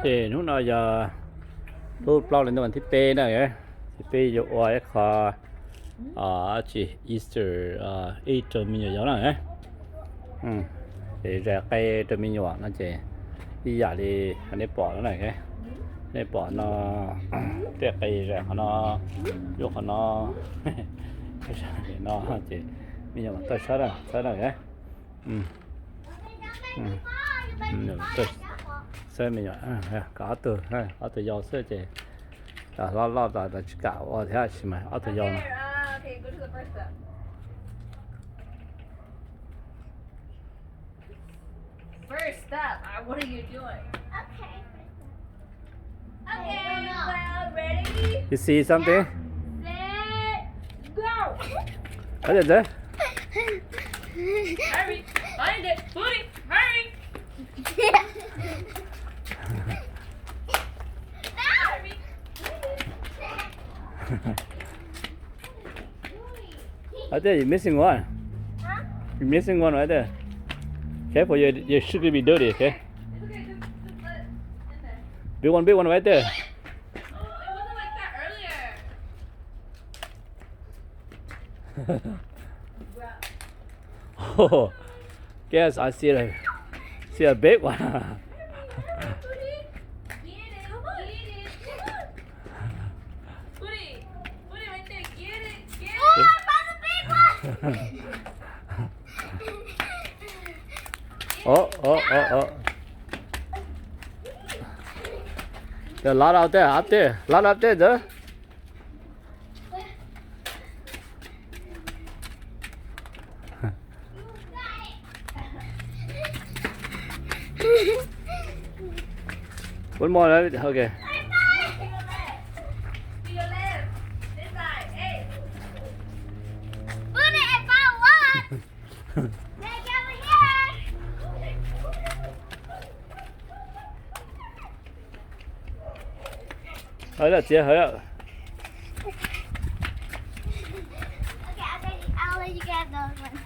thì lúc nào giờ lúc bao lên tuần tiếp này ấy tiếp dụ ở kho ở chỉ Easter Easter mình nhớ này ấy thì ra cây từ mình nhỏ nó chỉ đi giả thì anh ấy bỏ nó này cái để bỏ nó cái cây ra nó dụ nó để nó chỉ mình nhỏ tôi sát rồi cái tôi xe mình nhỏ cá từ dầu xe chỉ là lo là chỉ cả ở thế chứ mà ở từ dầu này. First step. What are you doing? Okay. Okay, well, ready? You see something? Set, go! What is that? Hurry, find it, booty, hurry! Hurry. Right there, you're missing one. Huh? You're missing one right there. Careful, your shoe could be dirty, okay? It's okay, just let it in there. Big one right there. Oh, it wasn't like that earlier. Wow. Oh, yes, I see a big one. Booty, get it, come on. Get it, come on. Booty, right there, get it. Oh, I found the big one! Oh. There's a lot out there, up there. A lot up there, though. One more, right? Okay. To your left. This side. Hey. Booty, I found one. Let's go over here. Hỡi là chị, hỡi ạ. Okay, I'll let you get those ones.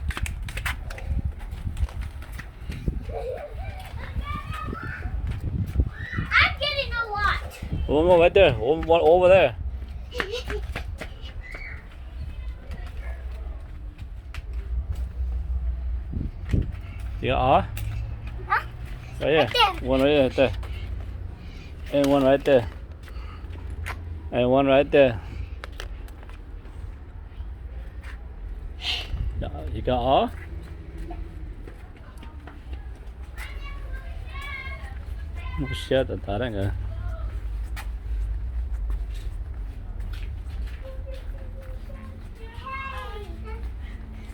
I'm getting a lot. One more right there. One over there. You got all? Huh? Right here. Right there. One right there. And one right there. And one right there. You got all? Một xe tận ta đấy kìa.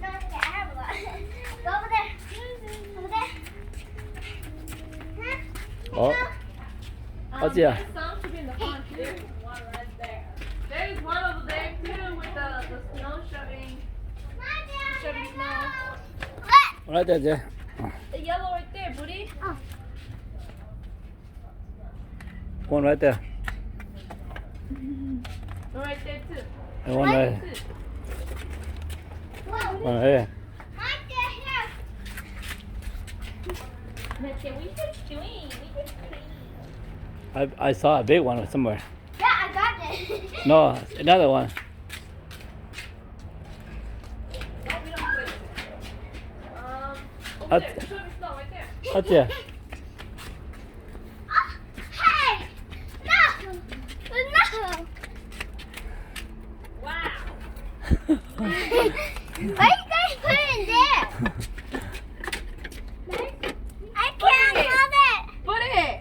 No, okay, I have a lot. Go over there. Over there. Ủa? Có gì à? Some should be in the front. There's one right there. There's one over there too with the snow shoving snow. Right there, chị. The yellow right there, booty. One right there. One right there too. And one right Too. One right here. Let's see, we could swing. I saw a big one somewhere. Yeah, I got it. No, another one. No, we don't put it. Over Up. there. Show me snow right there. Right there. Hey! No! No! Wow. Why you guys put it in there? I can't have it. Put it.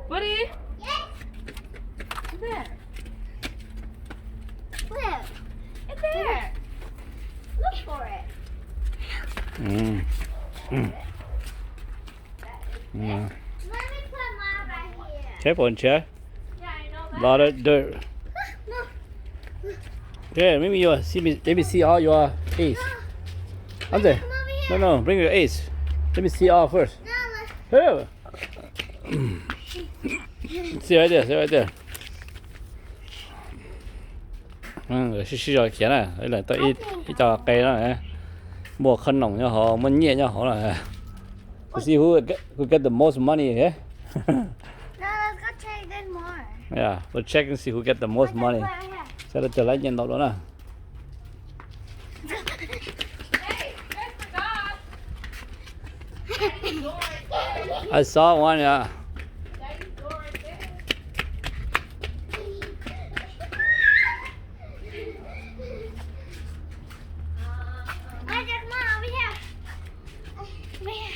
Put it. Yes. There. Where? It's there. Look for it. Yeah. Let me put mine right here. Careful, chair. Yeah, I know that. A lot of dirt. No. Yeah, maybe you see me. Let me see all your ace. Up there. Come over here. No, bring your ace. Let me see all first. No, Here. See right there.需要钱啊，đây là tôi ít cho cây đó này, mua khăn lỏng cho họ, mua nhẹ cho họ là. To see who get the most money, okay? Yeah, we'll check and see who get the most money. Sẽ là trở lại nhìn đâu đó nè. Hey, you guys forgot. Daddy's door right there. I saw one, yeah. Daddy's door right there. Come on, over here. Over here.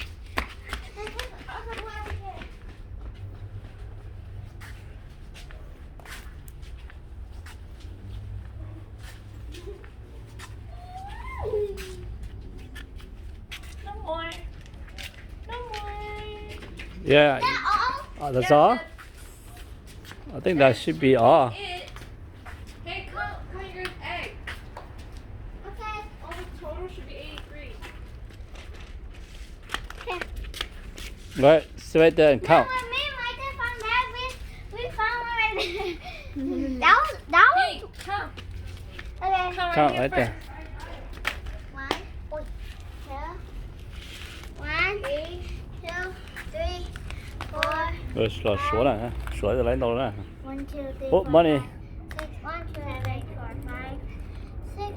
No more. No more. Yeah. Oh, That's Yeah, all? I think that should be all. It. Hey, count your egg. okay. All the total should be 83. Right, sit right there and count. No, me and Micah found that. We found one right there. that Hey, was count. okay. Count here right there. One, two, 3, 4. Rồi số nè, số rồi lấy đâu nè. 1, 2, 3, Put 4, money. 5, 6, 1, 2, 3, 4, 5, 6,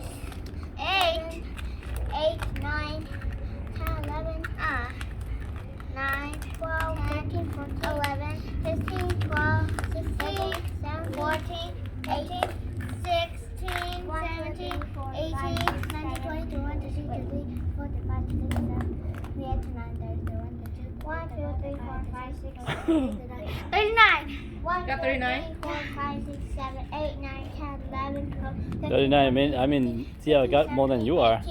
8, 8, 9, 10, 11, 9, 12, 13, 14, 11, 15, 12, 16, 17, 14, 18, 16, 17, 18, 19, 20, 21, 22, 23, 24, 25, 26, 27, 28, 29, 30, 31, 32, 1, 2, 3, 4, 5, 6, 7, 8, 39. Got 39? 4, 5, 6, 7, 8, 9, 10, 11, 12, 13, 39, I mean, see, I got more than you are.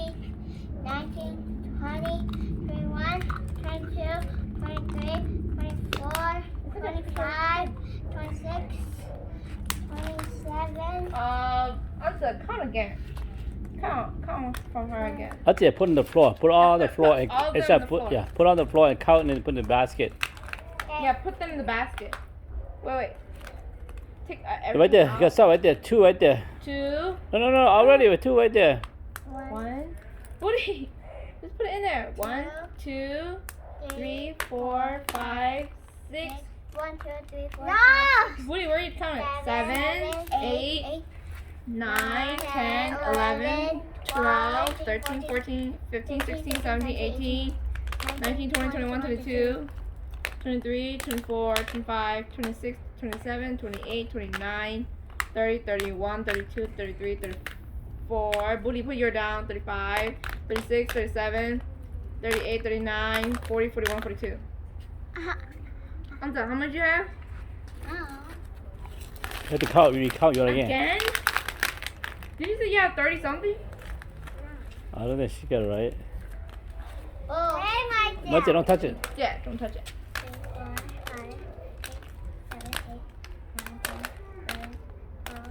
19, 20, 21, 22, 23, 24, 25, 26, 27. Answer, count again. Count from her again. I just put on the floor. Put all the floor. And, All of them except on the put floor. yeah, put on the floor and count and then put in the basket. Yeah, put them in the basket. Wait. Take everything Right there. You out. got some right there. 2 right there. 2, No. Already with 2 right there. 1. Woody, just put it in there. 1, 2, 3, 4, 5, 6. 1, 2, 3, 4. No! 5, 6, Woody, where are you counting? 7, 8, 9, 10, 11, 12, 13, 14, 15, 16, 17, 18, 19, 20, 21, 22, 23, 24, 25, 26, 27, 28, 29, 30, 31, 32, 33, 34. Booty, put your down. 35, 36, 37, 38, 39, 40, 41, 42. Anza, how much you have? Oh. You have to count. You count yours again. Again? Did you say you have 30 something? I don't think she got it right. Oh. Hey, Mike. Let's don't touch it. Yeah, don't touch it. 3, 4, 5, 6, 7, 8, 9, 10, 11, 12,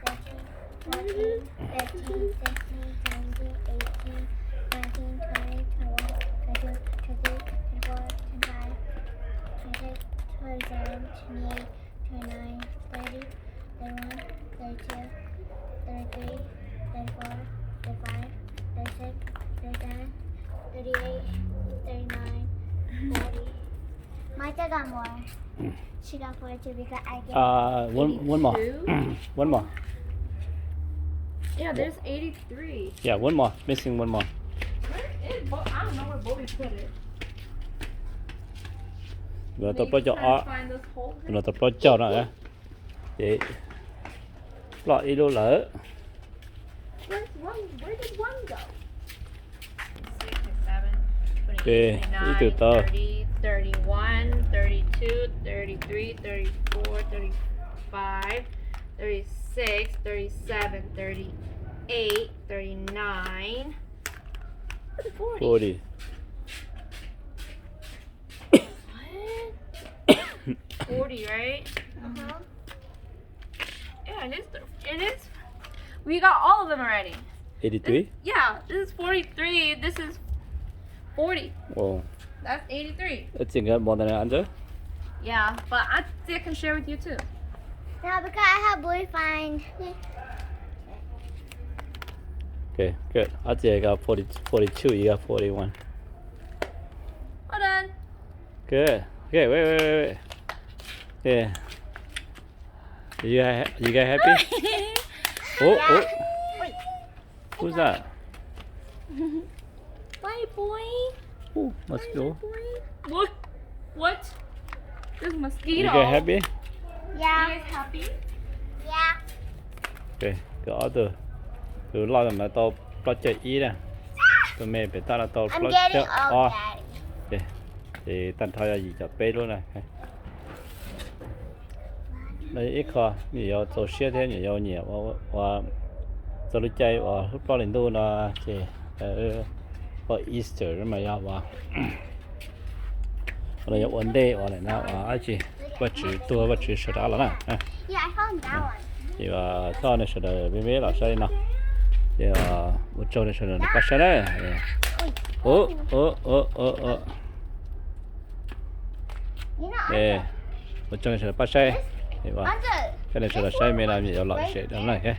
13, 14, 15, 16, 17, 18, 19, 20, 21, 22, 23, 24, 25, 26, 27, 28, 29, 30, 31, 32, 33, 34, 35, 36, 37, 38, 39, 40. Micah got more. She got 42 because I get One more. 82? One more. Yeah, there's 83. Yeah, one more. Missing one more. Where is I don't know where Bobby put it. Rồi Maybe tôi bớt cho trying to find those holes. rồi tôi bớt cho nó á. Để loại đi đâu lỡ. Where did one go? 6, 7, 28, Okay, 29, từ từ. 30, 31, 32, 33, 34, 35, 36, 37, 38, 39, 40. 40. What? 40, right? Uh-huh. Yeah, it is. We got all of them already. 83? Yeah, this is 43. This is 40. Oh, That's 83. that's got more than under. Yeah, but I can share with you too. No, because I have blue find. Okay, good. I got 40, 42. You got 41. Well done. Good. Okay, wait. Yeah. You guys happy? Oh. Who's that? Bye, boy. Oh, mosquito. What? What? This mosquito. You guys happy? You Yeah. guys happy? Yeah. Okay, có từ lo làm là tao project ý nè. Tụi mẹ phải tao là tao I'm project getting old, Daddy. Okay. Thì tao thôi là gì cho bé luôn này. Đây ít kho, nhiều tổ xe thế nhiều và cho lúc chạy và lúc bao lần tu nó chỉ và Easter mà ya và rồi有vấn đề và lại nào và chỉ vật质多vật质是啥了呢？ Yeah, I found that one. thì và sau này sẽ là bên bên là sao nào? thì một chỗ này sẽ là bắt xe đấy. You know, Ê, một chỗ này sẽ là bắt xe. thì và Under. cái này sẽ là xe mình làm gì ở lại sẽ đó này cái.